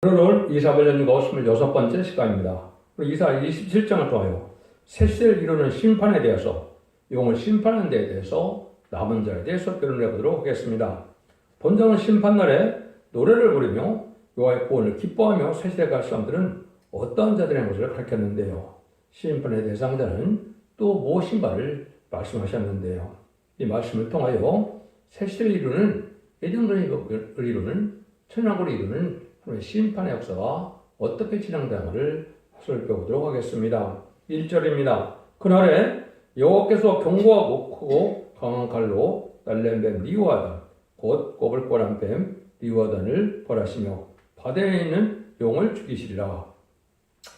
오늘은 이사벨연구 26번째 시간입니다. 이사 27장을 통하여 셋을 이루는 심판에 대해서 용을 심판하는 데에 대해서 남은 자에 대해서辩론해 보도록 하겠습니다. 본장은 심판날에 노래를 부르며 여호와의 구원을 기뻐하며 셋에 갈 사람들은 어떠한 자들의 것을 가르쳤는데요. 심판의 대상자는 또 무엇인가를 말씀하셨는데요. 이 말씀을 통하여 셋을 이루는 예정론을 이루는 천왕국을 이루는 심판의 역사가 어떻게 진행되는가를 살펴보도록 하겠습니다. 1절입니다. 그날에 여호와께서 견고하고 크고 강한 칼로 날랜 뱀 리오아단 곧 꼬불꼬란 뱀 리오아단을 벌하시며 바다에 있는 용을 죽이시리라.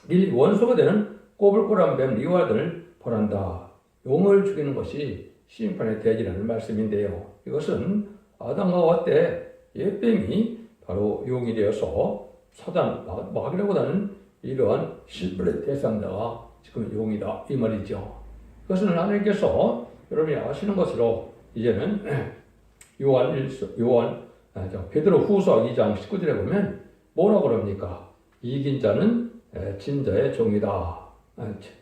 이 원소가 되는 꼬불꼬란 뱀 리오아단을 벌한다. 용을 죽이는 것이 심판의 대지라는 말씀인데요. 이것은 아담과 하와 때 옛뱀이 바로 용이 되어서 사단, 마귀라고 하는 이러한 실패의 대상자가 지금 용이다 이 말이죠. 그것은 하나님께서 여러분이 아시는 것으로 이제는 베드로 후서 2장 19절에 보면 뭐라고 그럽니까? 이긴 자는 진 자의 종이다.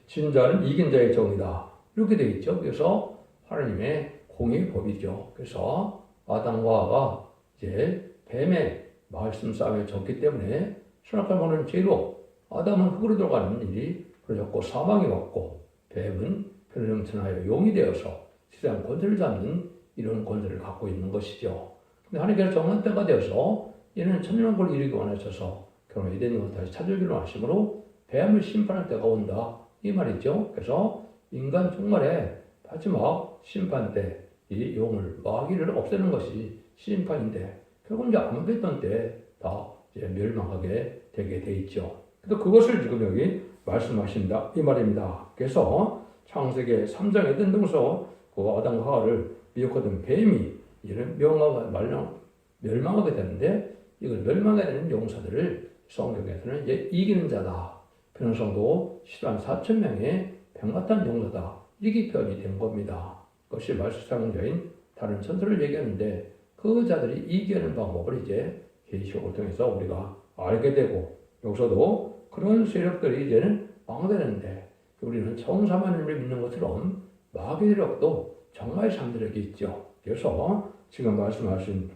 진 자는 이긴 자의 종이다. 이렇게 되어 있죠. 그래서 하나님의 공의 법이죠. 그래서 아담과 하와가 이제 뱀의 말씀 싸움에 졌기 때문에 선악과를 먹는 죄로 아담은 흙으로 들어가는 일이 벌어졌고 사망이 왔고 뱀은 변형천하여 용이 되어서 세상 권세를 잡는 이런 권세를 갖고 있는 것이죠. 근데 하나님께서 정한 때가 되어서 얘는 천년왕국을 이루기 원하셔서 결혼 에덴을 다시 찾으기로 하심으로 뱀을 심판할 때가 온다 이 말이죠. 그래서 인간 종말의 마지막 심판 때 이 용을 마귀를 없애는 것이 심판인데 결국 이제 아무개던 때 다 멸망하게 되게 돼 있죠. 그래서 그것을 지금 여기 말씀하신다 이 말입니다. 그래서 창세기 3장 에덴 동서 그 아담과 하와를 미혹하던 뱀이 이런 멸망하게 되는데 이걸 멸망하게 되는 용사들을 성경에서는 이제 이기는 자다. 변호성도 10만 4천 명의 백마탄 용사다. 이게 표현이 된 겁니다. 그것이 말씀 사용자인 다른 천사를 얘기하는데 그 자들이 이기는 방법을 이제 계시록을 통해서 우리가 알게 되고 여기서도 그런 세력들이 이제는 망되는데 우리는 정사만을 믿는 것처럼 마귀 세력도 정말 사람들에게 있죠. 그래서 지금 말씀하신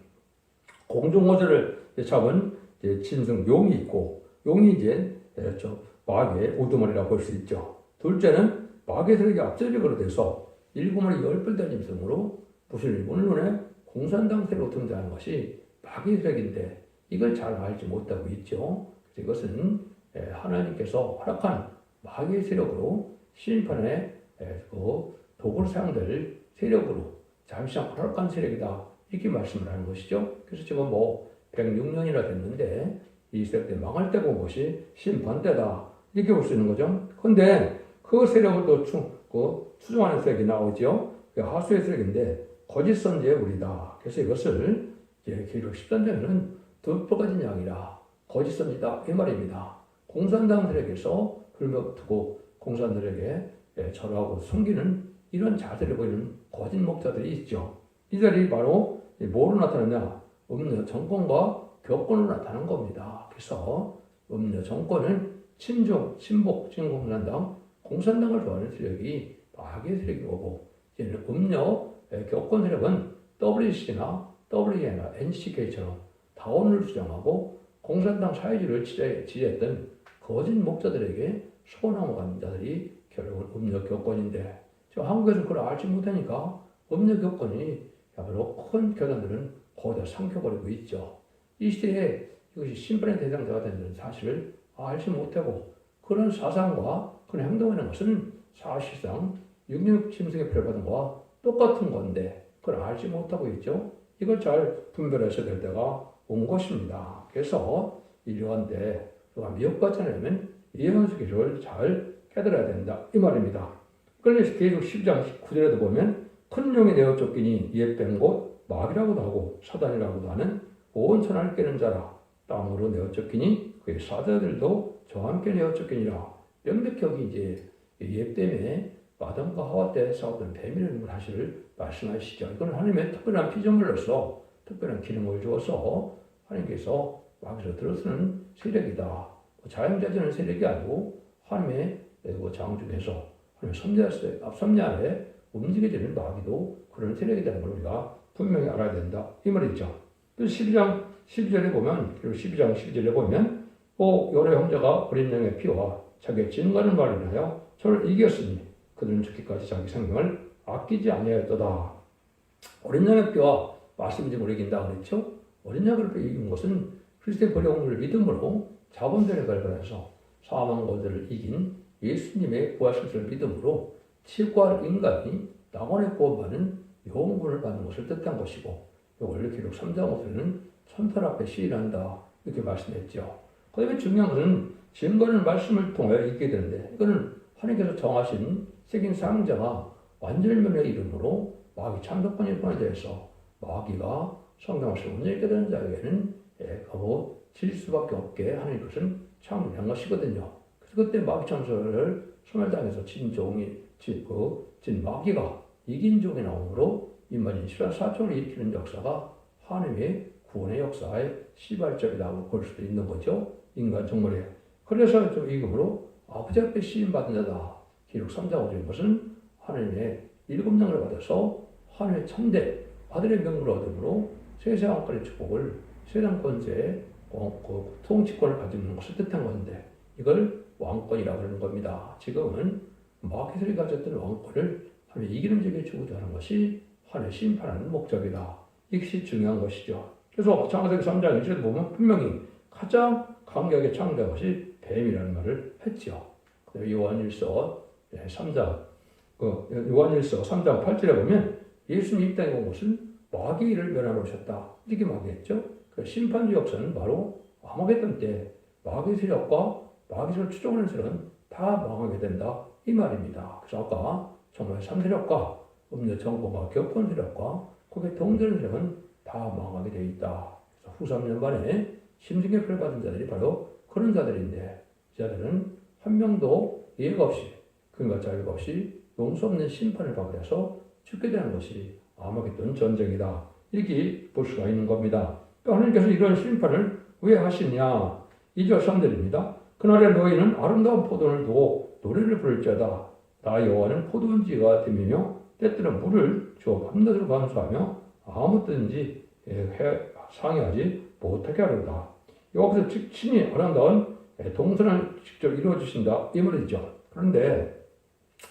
공중호재를 잡은 짐승 용이 있고 용이 이제 마귀의 우두머리라고 볼 수 있죠. 둘째는 마귀 세력이 압제적으로 돼서 7마리 10뿔 된 짐승으로 무슨 오늘날에 공산당 세력으로 등장하는 것이 마귀 세력인데 이걸 잘 알지 못하고 있죠. 이것은 하나님께서 허락한 마귀 세력으로 심판의 도구로 사용될 세력으로 잠시만 허락한 세력이다 이렇게 말씀을 하는 것이죠. 그래서 지금 106년이나 됐는데 이 세력들이 망할 때가 온 것이 심판 때다 이렇게 볼 수 있는 거죠. 그런데 그 세력을 또 추종하는 세력이 나오죠. 하수의 세력인데 거짓 선지의 우리다. 그래서 이것을 계시록 13장에는 두 가지 양이라 거짓 선지다 이 말입니다. 공산당 세력에서 불명두고 공산들에게 절하고 숨기는 이런 자세를 보이는 거짓 목자들이 있죠. 이들이 바로 뭐로 나타나냐? 음료 정권과 격권으로 나타나는 겁니다. 그래서 음료 정권은 친복, 진공산당, 공산당을 좋아하는 세력이 마귀의 세력이 오고 이제는 음료 격권 세력은 WC나 WE나 NCK처럼 다원을 주장하고 공산당 사회주의를 지지했던 거짓 목자들에게 소나무 같은 자들이 결국은 음료 격권인데 지금 한국에서 그걸 알지 못하니까 음료 격권이 바로 큰 교단들은 거기다 삼켜버리고 있죠. 이 시대에 이것이 심판의 대상자가 되는 사실을 알지 못하고 그런 사상과 그런 행동을 하는 것은 사실상 6.16 침승의 표를 받은 것과 똑같은 건데 그걸 알지 못하고 있죠. 이걸 잘 분별하셔야 될 때가 온 것입니다. 그래서 이러한데 우리가 미혹받지 않으면 예언서 기술을 잘 깨달아야 된다 이 말입니다. 그래서 계속 10장 19절에도 보면 큰 용이 내어 쫓기니 이에 뺀 곳 마귀라고도 하고 사단이라고도 하는 온 천하를 깨는 자라. 땅으로 내어 쫓기니 그의 사자들도 저와 함께 내어 쫓기니라. 명백하게 이제 예 때문에 아담과 하와 때 싸웠던 뱀이라는 사실을 말씀하시죠. 이건 하나님의 특별한 피조물로서 특별한 기능을 주어서 하나님께서 마귀로 들어서는 세력이다. 자연자재는 세력이 아니고 하나님의 장중에서 하나님의 섭리 아래 움직여지는 마귀도 그런 세력이라는 걸 우리가 분명히 알아야 된다. 이 말이죠. 그래서 12장 12절에 보면, 그리고 12장 12절에 보면, 여러 형제가 어린 양의 피와 자기의 진가는 말을 하여 저를 이겼으니 그들은 죽기까지 자기 생명을 아끼지 아니하였도다. 어린 양의 피와 말씀인지 못 이긴다 그랬죠? 어린 양을 이긴 것은 그리스도의 버려움을 믿음으로 자본들의 발견해서 사망 권세를 이긴 예수님의 부활신을 믿음으로 치유할 인간이 낙원의 구원받는 영혼을 받는 것을 뜻한 것이고, 이걸 기록 3장 5절에는 천사 앞에 시인한다 이렇게 말씀했죠. 그 다음에 중요한 것은 증거는 말씀을 통하여 있게 되는데, 이거는 하나님께서 정하신 새긴 상자가 완전면의 이름으로 마귀 참석권이 보내져서 마귀가 성경을 못 읽게 되는 자에게는 가고 질 수밖에 없게 하는 것은 참된 것이거든요. 그래서 그때 마귀 참석을 소멸당해서 진 마귀가 이긴 종이 나오므로 인간이 실화 사건을 일으키는 역사가 하나님의 구원의 역사의 시발점이라고 볼 수도 있는 거죠. 인간 정말이에요. 그래서 좀 이금으로 아버지 앞에 시인받은 자다. 기록 3장 5절인 것은 하나님의 일곱령을 받아서 하나님의 참된 아들의 명분을 얻음으로 세상 왕권의 축복을 세상 권세의 통치권을 가지는 것을 뜻한 건데, 이걸 왕권이라고 하는 겁니다. 지금은 마귀들이 가졌던 왕권을 하나님의 이기는 자에게 주고자 하는 것이 하나님의 심판하는 목적이다. 이것이 중요한 것이죠. 그래서 창세기 3장 1절에 보면 분명히 가장 강력하게 창조한 것이 뱀이라는 말을 했죠. 요한일서 3장 8절에 보면 예수님 이 땅에 온 것은 마귀를 멸하러 오셨다. 이렇게 말했죠. 그 심판주 역사는 바로 아마겟돈 때 마귀 세력과 마귀를 추종하는 세력은 다 망하게 된다. 이 말입니다. 그래서 아까 정말 3세력과 음료 정보가 격분 세력과 거기에 동전 세력은 다 망하게 되어 있다. 그래서 후 3년 만에 심승의 표를 받은 자들이 바로 그런 자들인데, 이 자들은 한 명도 예가 없이 근과 자유가 없이 용서 없는 심판을 받게 돼서 죽게 되는 것이 아마겟돈 전쟁이다. 이렇게 볼 수가 있는 겁니다. 하나님께서 이런 심판을 왜 하시냐? 2절 3절입니다. 그날에 너희는 아름다운 포도원을 두고 노래를 부를지어다. 나 여호와는 포도원지가 됨이며 때때로 물을 주어 밤낮으로 감수하며 아무 때든지 상의하지 못하게 하려다. 여기서 친히 아름다운 동선을 직접 이루어주신다 이 말이죠. 그런데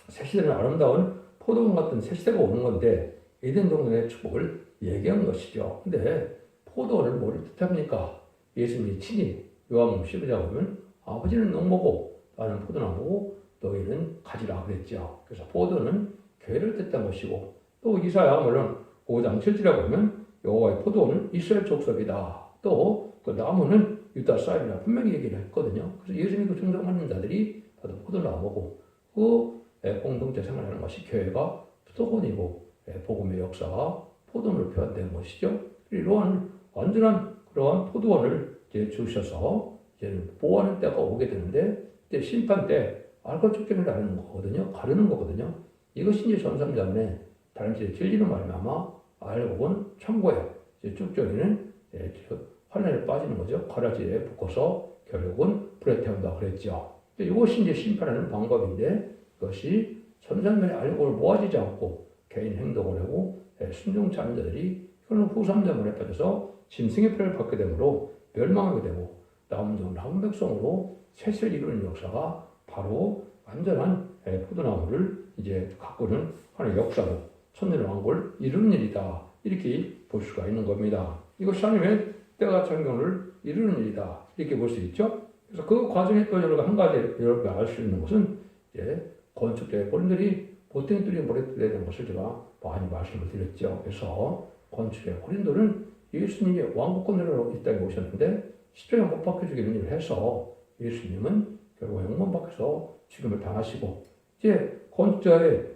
새시대는 아름다운 포도원 같은 새시대가 오는 건데 에덴 동산의 축복을 얘기한 것이죠. 근데 포도원을 뭘 뜻합니까? 예수님이 친히 요한복음 12장 보면 아버지는 농모고 나는 포도나무고 너희는 가지라 그랬죠. 그래서 포도는 교회를 뜻한 것이고, 또 이사야 물론 5장 7절에 보면 여호와의 포도원은 이스라엘 족속이다. 또 그 나무는 유다 쌀이라 분명히 얘기를 했거든요. 그래서 예수님이 그 충성하는 자들이 다들 포도나무고, 그 공동체 생활하는 것이 교회가 포도원이고 복음의 역사가 포도원으로 표현된 것이죠. 이러한 완전한 그러한 포도원을 이제 주셔서 이제 보호하는 때가 오게 되는데, 이제 심판 때 알과 죽기를 나누는 거거든요. 가르는 거거든요. 이것이 이제 전삼자문에 다른 짓에 질리는 말미암아 알곡은 천고에, 이제 쭉정이는 환란에 빠지는 거죠. 가라지에 묶어서 결국은 불에 태운다 그랬죠. 이것이 이제 심판하는 방법인데, 이것이 전삼면의 알곡을 모아지지 않고 개인 행동을 하고 순종치 않은 자들이 그런 후삼자문에 빠져서 짐승의 표를 받게 되므로 멸망하게 되고 남은 백성으로 셋을 이루는 역사가 바로 완전한 포도나무를 이제 가꾸는 하나의 역사로 천년의 왕국을 이루는 일이다. 이렇게 볼 수가 있는 겁니다. 이것이 하나님의 때가 창경을 이루는 일이다. 이렇게 볼 수 있죠. 그래서 그 과정에 또 여러분 한 가지 여러분이 알 수 있는 것은 이제 건축자의 고린들이 보통 뚫린 모래들이 되는 것을 제가 많이 말씀을 드렸죠. 그래서 건축의 고린도는 예수님이 왕국권으로 이 땅에 오셨는데 십자가에 못 박혀주기는 일을 해서 예수님은 결국 영문 밖에서 죽임을 당하시고, 이제 건축자의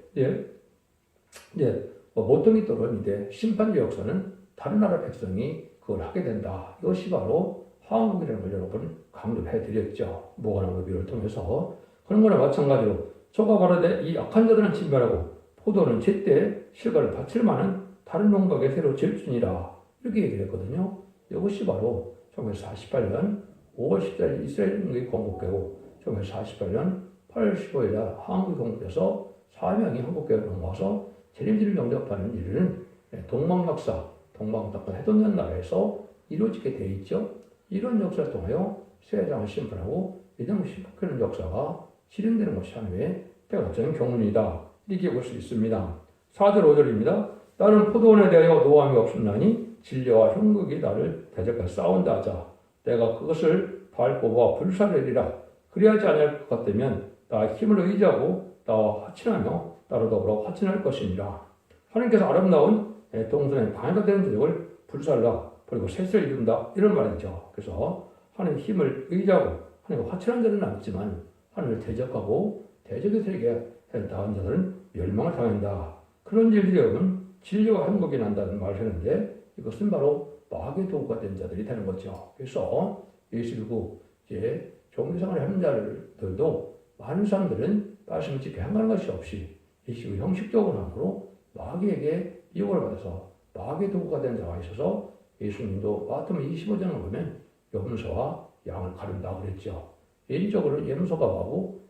모퉁이 떨어진데 심판의 역사는 다른 나라 백성이 그걸 하게 된다. 이것이 바로 한국이라는 걸 여러분 강조해 드렸죠. 모관나무 비유를 통해서. 그런 거나 마찬가지로 저가 가로되 이 악한 자들은 진멸하고 포도는 제때 실과를 바칠 만한 다른 농각에 새로 질주니라. 이렇게 얘기를 했거든요. 이것이 바로 1948년 5월 10일 이스라엘이 건국되고 1948년 8월 15일 한국이 건국돼서 4명이 한국교회로 넘어와서 재림지를 영접하는 일은 동방역사, 동방답과 해동된 나라에서 이루어지게 돼 있죠. 이런 역사를 통하여 세상을 심판하고 믿음을 심판하는 역사가 실현되는 것이 하나님의 때가적인 경륜이다. 이렇게 볼 수 있습니다. 4절 5절입니다. 나는 포도원에 대하여 노함이 없었나니 진리와 흉극이 나를 대적하여 싸운다 하자. 내가 그것을 밟고와 불사르리라. 그리하지 아니할 것 같으면 나 힘을 의지하고 나와 화친하며 나로 더불어 화친할 것이니라. 하나님께서 아름다운 동선의 방해가 되는 대적을 불살라 그리고 셋을 이룬다 이런 말이죠. 그래서 하나님 힘을 의지하고 하나님과 화친한 자는 남지만 하나님을 대적하고 대적의 세력에 당한 자들은 멸망을 당한다. 그런 일들이 오면 진리와 한국이 난다는 말을 했는데 이것은 바로 마귀의 도구가 된 자들이 되는 거죠. 그래서 예수 믿고 이제 종교생활을 하는 자들도 많은 사람들은 말씀을 지켜 행하는 것이 없이 예수의 형식적으로 함으로 마귀에게 이용을 받아서 마귀의 도구가 된 자가 있어서 예수님도 마태복음 25장을 보면 염소와 양을 가른다 그랬죠. 인적으로 염소가 가고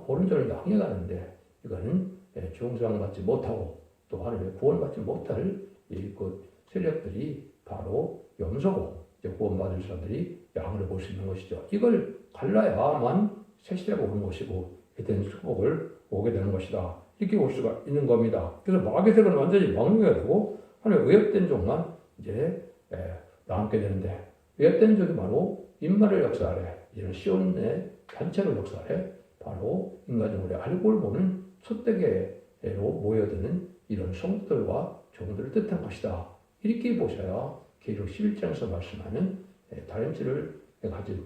오른쪽으로 양이 가는데 이거는 중생을 받지 못하고 또 하나님의 구원받지 못할 그 세력들이 바로 염소고 구원받을 사람들이 양을 볼 수 있는 것이죠. 이걸 갈라야만 새 시대가 오는 것이고 그때는 축복을 오게 되는 것이다. 이렇게 볼 수가 있는 겁니다. 그래서 마귀색은 완전히 망명해야 되고 하나님의 의협된 종만 이제 남게 되는데 의협된 종이 바로 인마를 역사 아래 이런 시온의 단체로 역사 아래 바로 인간적으로 알고를 보는 촛대계로 모여드는 이런 성도들과 종들을 뜻한 것이다. 이렇게 보셔야 계시록 11장에서 말씀하는 다림질을 가진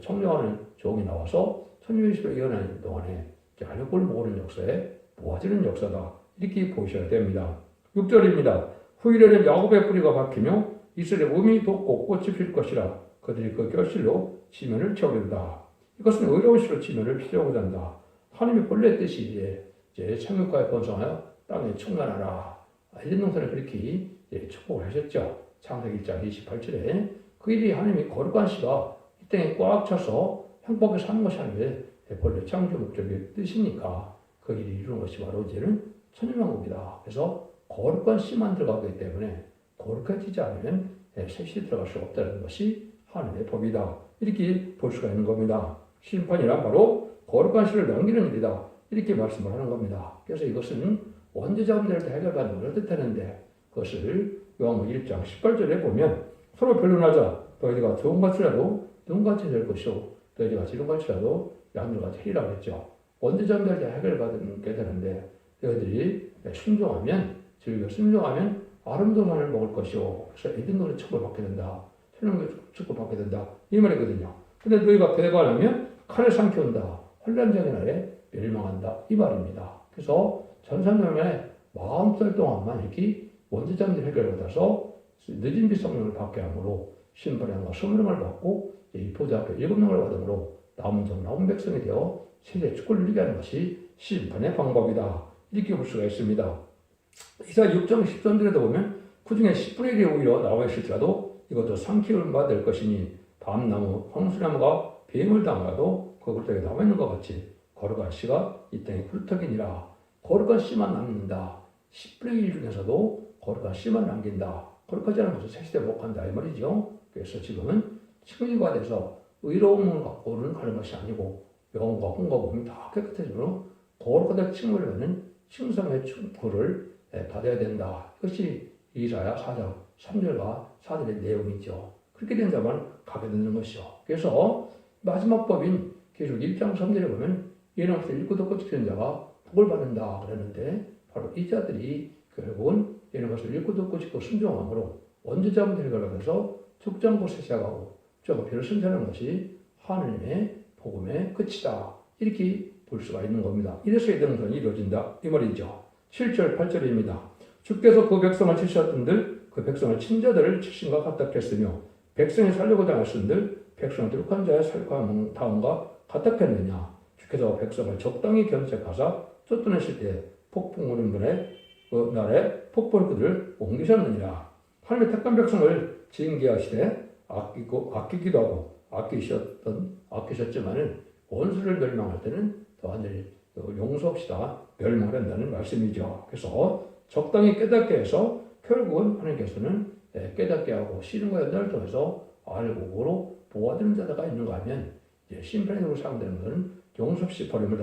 청량하는 종이 나와서 1220을 이어나는 동안에 알고를 모으는 역사에 모아지는 역사다. 이렇게 보셔야 됩니다. 6절입니다. 후일에는 야곱의 뿌리가 박히며 이스라엘의 몸이 돋고 꽃이 필 것이라 그들이 그 결실로 지면을 채우리로다. 이것은 의로운 시로 지면을 피려고자 한다. 하나님의 본래 뜻이 이제 창육과에 번성하여 땅에 충만하라. 에덴 동산을 그렇게 축복을 하셨죠. 창세기 1장 28절에 그 일이 하나님이 거룩한 씨가 이 땅에 꽉 차서 행복하게 사는 것이 하나님의 본래 창조 목적의 뜻이니까 그 일이 이루는 것이 바로 이제는 천년왕국이다. 그래서 거룩한 씨만 들어가기 때문에 거룩해지지 않으면 셋이 들어갈 수 없다는 것이 하나님의 법이다. 이렇게 볼 수가 있는 겁니다. 심판이란 바로 거룩한 씨를 남기는 일이다. 이렇게 말씀을 하는 겁니다. 그래서 이것은 원죄자분들을 해결받는 것을 뜻하는데 그것을 요한복음 1장 18절에 보면 서로 변론하자. 너희가 좋은 것이라도 눈같이 될 것이요 너희가 지른 것이라도 양들같이 해리라 그랬죠. 원죄자분들을 해결받게 되는데 너희들이 순종하면 즐겨 순종하면 아름다운 산을 먹을 것이요. 그래서 에덴동산의 축복을 받게 된다. 천년의 축복을 받게 된다. 이 말이거든요. 근데 너희가 배반하면 칼을 삼켜온다. 환란적인 날에 멸망한다. 이 말입니다. 그래서 전산명의 마음살 동안만 이렇게 원죄자들이 해결받아서 늦은 빛 성령을 받게 함으로 심판과 소명을 받고 이 보좌 앞에 7명을 받음으로 남은 종 남은 백성이 되어 세대 축복을 누리게 하는 것이 심판의 방법이다. 이렇게 볼 수가 있습니다. 이사 6장 10절에도 보면 그 중에 10분의 1이 오히려 나와 있을지라도 이것도 삼키는 바 될 것이니 밤나무, 황수나무가 뱀을 당하도 그 굴뚝에 남아 있는 것 같이 거룩한 씨가 이 땅에 굴뚝이니라. 거룩한 씨만 남는다. 10분의 1 중에서도 거룩한 씨만 남긴다. 거룩하지 않은 것은 새시대 못 간다 이 말이죠. 그래서 지금은 칭의가 돼서 의로움을 갖고는 가는 것이 아니고 영혼과 혼과 몸이 다 깨끗해지므로 거룩하다 칭의를 받는 칭송의 축구를 받아야 된다. 이것이 이사야 4장 3절과 4절의 내용이죠. 그렇게 된 자만 가게 되는 것이죠. 그래서 마지막 법인 계시록 1장 3절에 보면 예언에서 읽고 듣고 지키는 자가 복을 받는다 그랬는데 바로 이 자들이 결국은 예언에서 읽고 듣고 지키고 순종함으로 원죄자분들이 걸어가면서 죽장고 세시하고 저거별을 선전하는 것이 하나님의 복음의 끝이다. 이렇게 볼 수가 있는 겁니다. 이래서 예정선이 이루어진다. 이 말이죠. 7절 8절입니다. 주께서 그 백성을 치셨던들 그 백성을 친자들을 치신과 같았겠으며 백성이 살려고자 하신들 백성을 들룩한 자의 살과다음과 같았겠느냐. 주께서 백성을 적당히 견책하사 쫓아내실 때 폭풍 오는 날에 폭풍 그들을 옮기셨느니라. 하나님의 택한 백성을 징계하시되 아끼기도 하고 아끼셨지만은 원수를 멸망할 때는 더 완전히 용서합시다. 멸망을 한다는 말씀이죠. 그래서 적당히 깨닫게 해서 결국은 하나님께서는 깨닫게 하고 신과 연단을 통해서 알고 보아드는 자가 있는가 하면 심판으로 사용되는 것은 용서 없이 버림을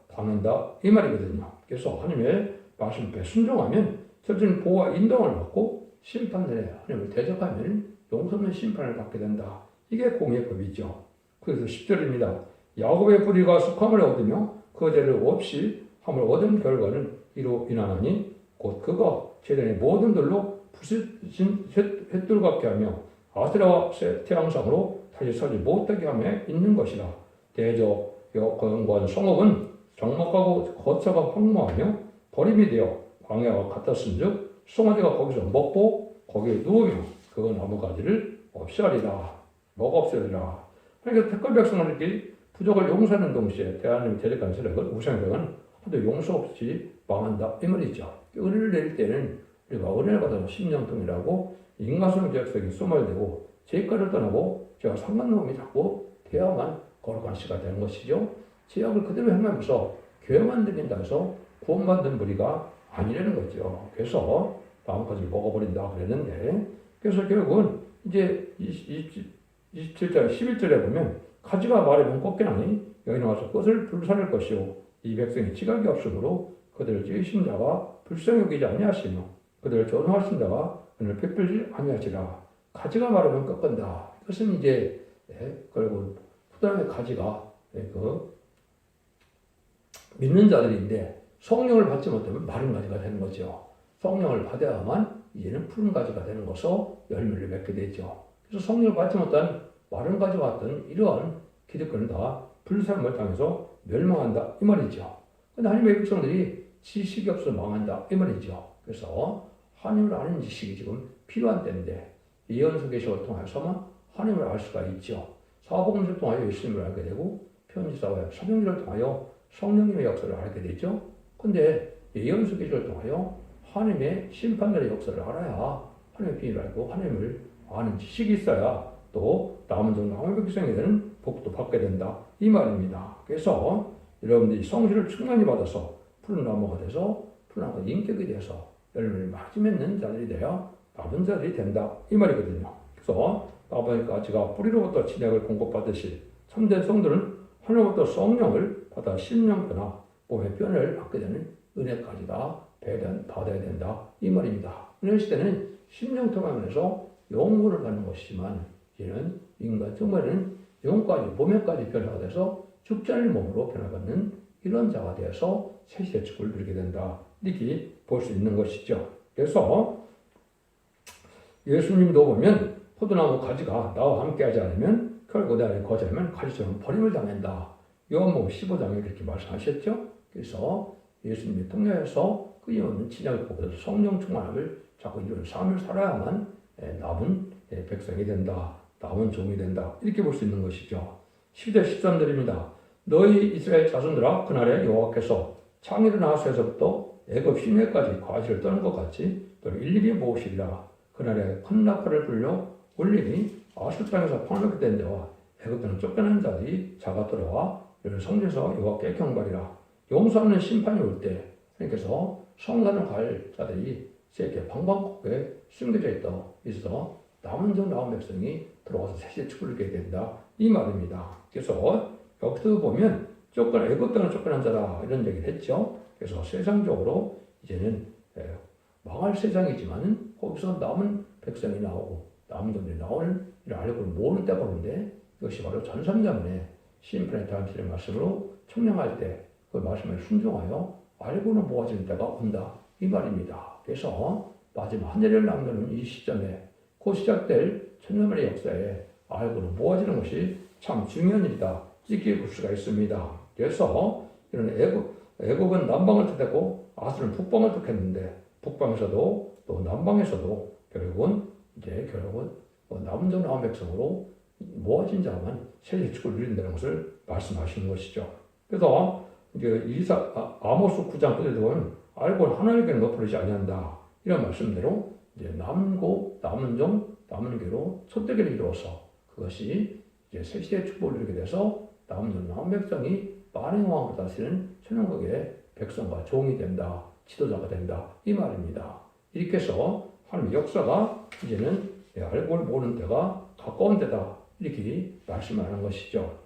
당한다 이 말이거든요. 그래서 하나님의 말씀 앞에 순종하면 첫째는 보호와 인도를 받고 심판전에 하나님을 대적하면 용서 없는 심판을 받게 된다. 이게 공의 법이죠. 그래서 10절입니다. 야곱의 뿌리가 속함을 얻으며 그 죄를 없이 함을 얻은 결과는 이로 인하나니 곧 그가 제단의 모든 들로 부서진 횃돌 같게 하며 아세라와 태양상으로 다시 서지 못하게 하며 있는 것이라. 대저 여건관 성읍은 정막하고 거처가 황무하며 버림이 되어 광야와 같았은즉 송아지가 거기서 먹고 거기에 누우며 그 나무가지를 없애하리라. 뭐가 없애리라. 그러니까 택한 백성들이 부족을 용서하는 동시에 대하나님의 대적한 세력을 우상들은 하도 용서 없이 망한다 이 말이죠. 은혜를 내릴 때는 우리가 은혜를 받아서 심령통이라고 인간성 제약성이 소멸되고 죄가를 떠나고 제가 상관놈이 자꾸 되어야만 거룩한 씨가 되는 것이죠. 제약을 그대로 행하면서 교회만 드린다 해서 구원받는 무리가 아니라는 거죠. 그래서 마음까지 먹어버린다 그랬는데 그래서 결국은 이제 27절 11절에 보면 가지가 말하면 꺾이나니 여기 나와서 끝을 불살릴 것이요 이 백성이 지각이 없으므로 그들을 찌으신 자가 불쌍히 여기지 아니하시며 그들을 조롱하신 자가 그를 베풀지 아니하시라. 가지가 마르면 꺾은다. 이것은 이제 결국 후단의 가지가 믿는 자들인데 성령을 받지 못하면 마른 가지가 되는 거죠. 성령을 받아야만 이제는 푸른 가지가 되는 것으로 열매를 맺게 되죠. 그래서 성령을 받지 못한 마른 가지와 같은 이러한 기득권은 다 불사함을 당해서 멸망한다 이 말이죠. 근데 하나님의 백성들이 지식이 없어 망한다 이 말이죠. 그래서 하나님을 아는 지식이 지금 필요한 때인데 예언서 계시를 통해서만 하나님을 알 수가 있죠. 사복음서를 통하여 예수님을 알게 되고 편지사와 사명지를 통하여 성령님의 역사를 알게 되죠. 근데 예언서 계시를 통하여 하나님의 심판들의 역사를 알아야 하나님의 비밀을 알고 하나님을 아는 지식이 있어야 또 남은 종 남은 백성에 대한 복도 받게 된다 이 말입니다. 그래서 여러분들이 성실을 충만히 받아서 푸른 나무가 돼서 푸른 나무가 인격이 돼서 열매를 많이 맺는 자들이 되어 남은 자들이 된다 이 말이거든요. 그래서 나무의 가지가 뿌리로부터 진액을 공급받듯이 참된 성들은 하늘로부터 성령을 받아 심령변화 몸의 변화를 받게 되는 은혜까지다 받아야 된다 이 말입니다. 은혜 시대는 심령통합에서 영혼을 갖는 것이지만 이제는 인간 정말은 영혼까지 몸에까지 변화가 돼서 죽지 않을 몸으로 변화받는 이런 자가 되어서 새시대 축을 누리게 된다 이렇게 볼 수 있는 것이죠. 그래서 예수님도 보면 포도나무 가지가 나와 함께하지 않으면 결국 내 안에 거절하면 가지처럼 버림을 당한다. 요한복음 15장에 그렇게 말씀하셨죠. 그래서 예수님이 통해서 끊임없는 진약을 보고서 성령 충만함을 자꾸 이런 삶을 살아야만 남은 백성이 된다. 남은 종이 된다. 이렇게 볼 수 있는 것이죠. 12절 13절입니다. 너희 이스라엘 자손들아 그날에 여호와께서 창의를 나서에서부터 애굽 시내까지 과실을 떠는 것 같이 너를 일일이 모으시리라. 그날에 큰 낙하를 불려 올리니 아술 땅에서 방록이 된 자와 애굽 땅 쫓겨난 자들이 자가 돌아와 이를 성전에서 여호와께 경배하리라. 용서하는 심판이 올 때 하나님께서 성산을 갈 자들이 이렇게 방방곡곡에 숨겨져 있어 남은 종 남은 백성이 들어와서 새시대 축을 누리게 된다 이 말입니다. 그래서 여기서 보면 애굽 땅을 쫓겨난 자라 이런 얘기를 했죠. 그래서 세상적으로 이제는 망할 세상이지만은 거기서 남은 백성이 나오고 남은 종들이 나오는 이를 알고 모르는 때가 오는데 이것이 바로 전삼자문의 심판의 다음시의 말씀으로 청량할 때 그 말씀에 순종하여 알고는 모아지는 때가 온다 이 말입니다. 그래서 마지막 한 해를 남겨놓은 이 시점에 곧 시작될 천년만의 역사에 알고는 모아지는 것이 참 중요한 일이다 이렇게 볼 수가 있습니다. 그래서 이런 애굽은 남방을 뜻했고 아술은 북방을 뜻했는데 북방에서도 또 남방에서도 결국은 남은 종 남은 백성으로 모아진 자만 세계 축을 누린다는 것을 말씀하시는 것이죠. 그래서 이제 아모스 9장 끝에 보면 알고 하나님께 높으리지 아니한다 이런 말씀대로 이제 남은 종 남은 괴로 소떼기를 이루어서 그것이 이제 세시의 축복을 이루게 돼서 남은 백성이 많은 왕을 다스리는 천연국의 백성과 종이 된다, 지도자가 된다 이 말입니다. 이렇게 해서 하나님의 역사가 이제는 알고 모르는 때가 가까운 때다 이렇게 말씀하는 것이죠.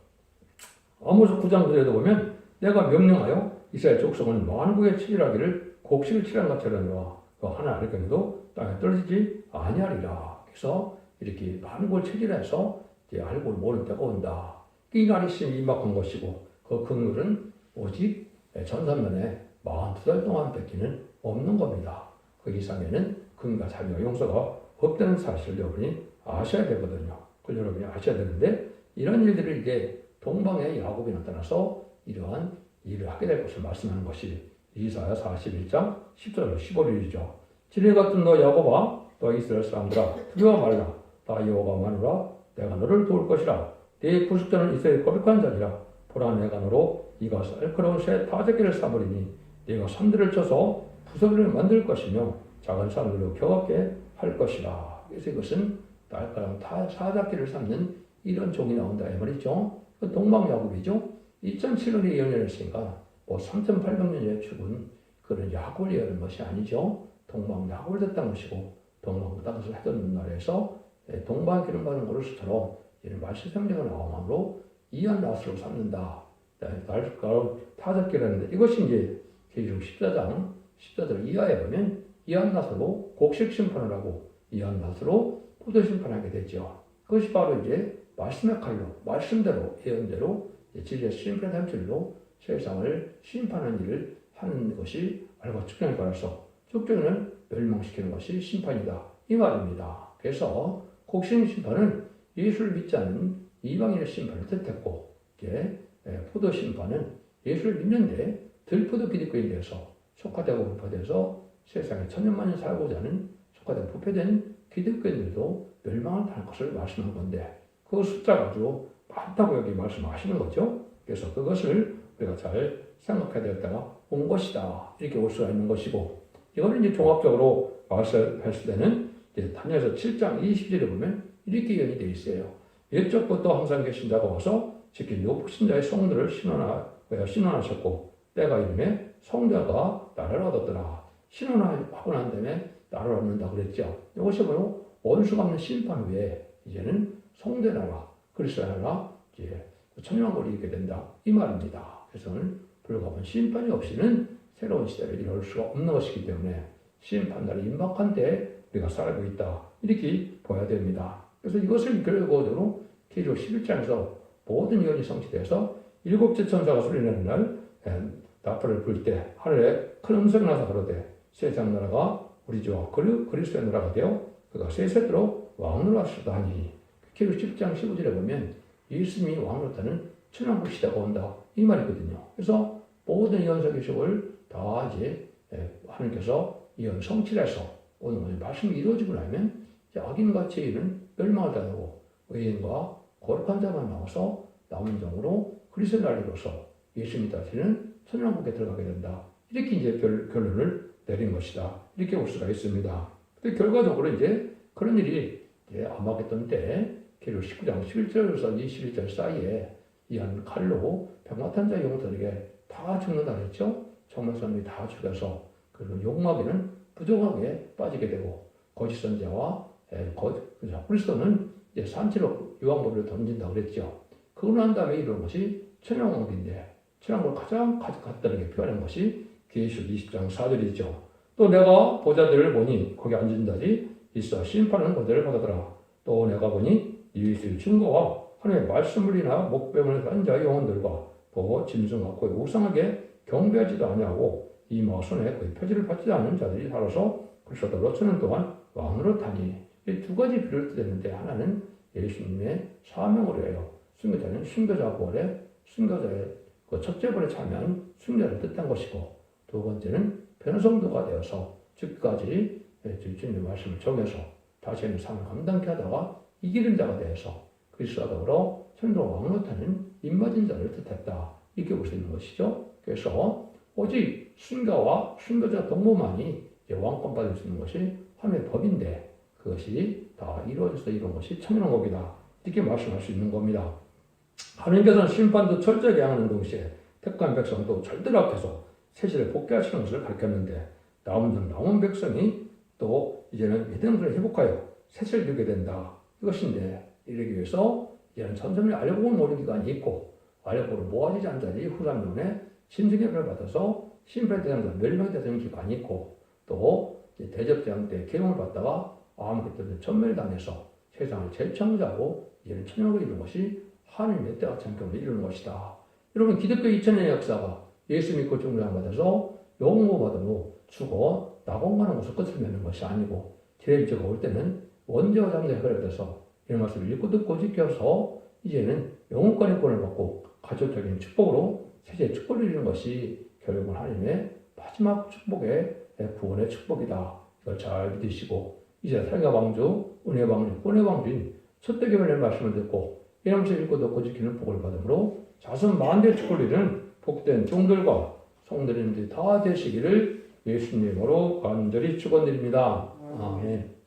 아모스 9장 9절에도 보면 내가 명령하여 이스라엘 족속은 만국에 치질하기를 곡식을 칠한 것처럼이와 그 하나 알거니도 땅에 떨어지지 아니하리라. 그래서 이렇게 만국을 치질해서 알고 모르는 때가 온다. 이 날이 심 임박한 것이고 그 긍휼은 오직 전산면에 42달 동안 뺏기는 없는 겁니다. 그 이상에는 긍휼과 자비와 용서가 없다는 사실을 여러분이 아셔야 되거든요. 그걸 여러분이 아셔야 되는데 이런 일들을 이제 동방의 야곱이 나타나서 이러한 일을 하게 될 것을 말씀하는 것이 이사야 41장 10절 15절이죠. 진리 같은 너 야곱아 너 이스라엘 사람들아 두려워 말라. 나 여호와 마노라 내가 너를 도울 것이라. 네 구속자는 이스라엘 거룩한 자니라. 보라 내가 너로 이가 날카로운 새 타작기를 삼으리니 네가 산들을 쳐서 부서기를 만들 것이며 작은 사람들로 겨갑게 할 것이라. 그래서 이것은 날카로운 사작기를 삼는 이런 종이 나온다 이 말이죠. 동방야곱이죠. 2007년에 예언을 했으니까 3800년에 죽은 그런 야곱을 예언한 것이 아니죠. 동방야곱을 됐다는 것이고 동방 땅에서 해던 나라에서 동방 기름 받은 그릇처럼 이런 말씀생명을 나옴으로 이한 나스로 삼는다. 날카로운 타작기라는데 이것이 이제 계시록 14절 이하에 보면 이한 나스로 곡식 심판을 하고 이한 나스로 포도 심판하게 되죠. 그것이 바로 이제 말씀의 칼로 말씀대로 예언대로 진리의 심판의 함줄로 세상을 심판하는 일을 하는 것이 알고 축전에 관해서 축전을 멸망시키는 것이 심판이다 이 말입니다. 그래서 곡식 심판은 예수를 믿지 않는 이방인의 심판을 뜻했고 이제 포도 심판은 예수를 믿는데 들포도 기득권에 대해서 속화되고 부패돼서 세상에 천년만년 살고자 하는 속화되고 부패된 기득권들도 멸망을 당할 것을 말씀한 건데 그 숫자가 아주 많다고 여기 말씀하시는 거죠. 그래서 그것을 우리가 잘 생각해야 될 때가 온 것이다. 이렇게 올 수가 있는 것이고 이거는 이제 종합적으로 말씀했을 때는 이제 다니엘서 7장 20절에 보면 이렇게 예언이 되어 있어요. 옛적부터 항상 계신 자가 와서 지킨 욕신자의 성들을 신원하셨고 때가 이름에 성자가 나라를 얻었더라. 신원하고 난 다음에 나라를 얻는다 그랬죠. 이것이 바로 원수가 없는 심판 후에 이제는 성대 나라, 그리스도 나라, 이제 천년왕국을 이기게 된다 이 말입니다. 그래서 불가분 심판이 없이는 새로운 시대를 이룰 수가 없는 것이기 때문에 심판날이 임박한 때에 우리가 살고 있다 이렇게 보아야 됩니다. 그래서 이것을 결과적으로 계시록 11장에서 모든 예언이 성취돼서 일곱째 천사가 소리내는 날 나팔을 불 때 하늘에 큰 음성이 나서 가로되 세상 나라가 우리 주와 그리스도의 나라가 되어 그가 세세토록 왕으로 하시다니. 계시록 10장 15절에 보면 예수님이 왕으로 타는 천왕국 시대가 온다 이 말이거든요. 그래서 모든 예언서 계시록을 다 이제 하나님께서 예언 성취해서 오는 것이 말씀이 이루어지고 나면 악인과 죄인은 멸망을 당하고 의인과 거룩한 자만 나와서 남은 종으로 그리스도의 나라로서 예수님이 다스리는 천왕국에 들어가게 된다. 이렇게 이제 결론을 내린 것이다. 이렇게 볼 수가 있습니다. 근데 결과적으로 이제 그런 일이 이제 아마겟돈 때 계시록 19장 11절에서 21절 사이에 이한 칼로 백마탄 자의 영혼들에게 다 죽는다 그랬죠. 정말 사람이 다 죽여서 그리고 욕망에는 부정하게 빠지게 되고 거짓 선지자와 그리스도는 이제 산채로 유황벌을 던진다 그랬죠. 그러고 난 다음에 이런 것이 천연왕국인데 천연왕국을 가장 간단하게 표현한 것이 계시록 20장 4절이죠. 또 내가 보자들을 보니 거기 앉은 자들이 있어 심판하는 거대를 받아더라. 또 내가 보니 이웃의 증거와 하나님의 말씀을 인하여 목배문을 한 자의 영혼들과 또 짐승과 거의 우상하게 경배하지도 아니하고 이마 손에 거의 표지를 받지 않는 자들이 살아서 그리스도로 천년 동안 왕으로 타니 이 두 가지 비를 뜻했는데 하나는 예수님의 사명으로 해요. 순교자는 순교자 부활에 순교자의 그 첫째 번에 참여한 순교자를 뜻한 것이고 두 번째는 변성도가 되어서 즉까지 주님의 말씀을 정해서 자신의 삶을 감당케 하다가 이기는 자가 되어서 그리스도와 더불어 천도 왕으로 타는 입맞은 자를 뜻했다. 이렇게 볼 수 있는 것이죠. 그래서 오직 순교와 순교자 동무만이 왕권 받을 수 있는 것이 하나님의 법인데 그것이 다 이루어져서 이룬 것이 천년왕국이다. 이렇게 말씀할 수 있는 겁니다. 하나님께서는 심판도 철저하게 행하는 동시에 택한 백성도 절대로 앞에서 세실을 복귀하시는 것을 가르쳤는데 남은 백성이 또 이제는 믿음을 회복하여 세실을 누게 된다. 이것인데 이러기 위해서 이제는 천천히 알고는 모르는 기간이 있고 알고는 모아지지 않은 자들이 후산론에 심승계를 받아서 심판 대상자 멸망되는 기간이 있고 또 대접대상 때 계명을 받다가 아무것도 천멸당해서 세상을 제일 창조하고 이제는 천년을 이룬 것이 하나님의 때와 참경을 이루는 것이다. 여러분 기독교 2000년의 역사가 예수 믿고 종교를 받아서 영웅을 받으로 죽어 낙원가는 것을 끝을 맺는 것이 아니고 기회가 올 때는 원죄와 장자의 해결을 받아서 이런 말씀을 읽고 듣고 지켜서 이제는 영웅권의 권을 받고 가족적인 축복으로 세계의 축복을 이루는 것이 결국은 하나님의 마지막 축복의 구원의 축복이다. 이걸 잘 믿으시고 이제 살과 방주, 은혜 방주, 권의 방주인 첫대교변의 말씀을 듣고 이러면서 읽고 듣고 지키는 복을 받음으로 자손 만대의 축복을 이루는 복된 종들과 성도님들이 다 되시기를 예수님으로 간절히 축원드립니다. 아멘.